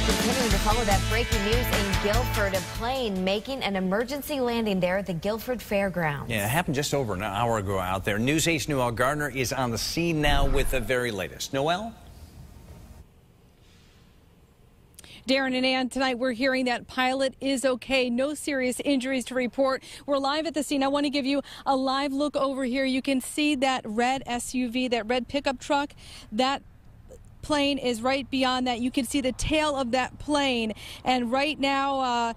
Continuing to follow that breaking news in Guilford, a plane making an emergency landing there at the Guilford fairgrounds. Yeah, it happened just over an hour ago out there. News 8's Noel Gardner is on the scene now with the very latest. Noel? Darren and Ann, tonight we're hearing that pilot is okay. No serious injuries to report. We're live at the scene. I want to give you a live look over here. You can see that red SUV, that red pickup truck. That plane is right beyond that. You can see the tail of that plane, and right now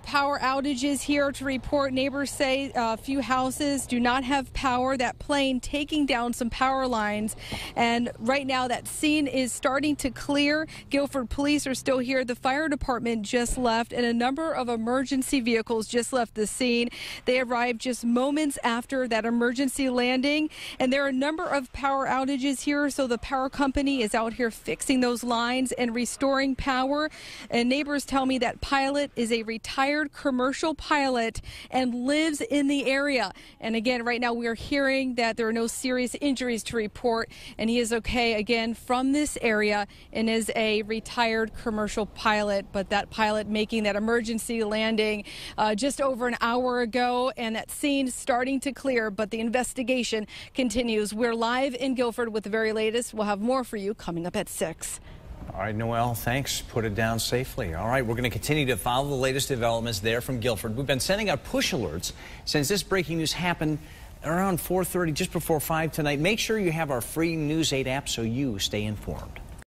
power outages here to report. Neighbors say a few houses do not have power. That plane taking down some power lines, and right now that scene is starting to clear. Guilford police are still here. The fire department just left, and a number of emergency vehicles just left the scene. They arrived just moments after that emergency landing, and there are a number of power outages here, so the power company is out here fixing those lines and restoring power. And neighbors tell me that pilot is a retired commercial pilot and lives in the area. And again, right now we are hearing that there are no serious injuries to report, and he is okay again from this area and is a retired commercial pilot. But that pilot making that emergency landing just over an hour ago, and that scene starting to clear, but the investigation continues. We're live in Guilford with the very latest. We'll have more for you coming up at 6. All right, Noel, thanks. Put it down safely. All right, we're going to continue to follow the latest developments there from Guilford. We've been sending out push alerts since this breaking news happened around 4:30, just before 5 tonight. Make sure you have our free News 8 app so you stay informed.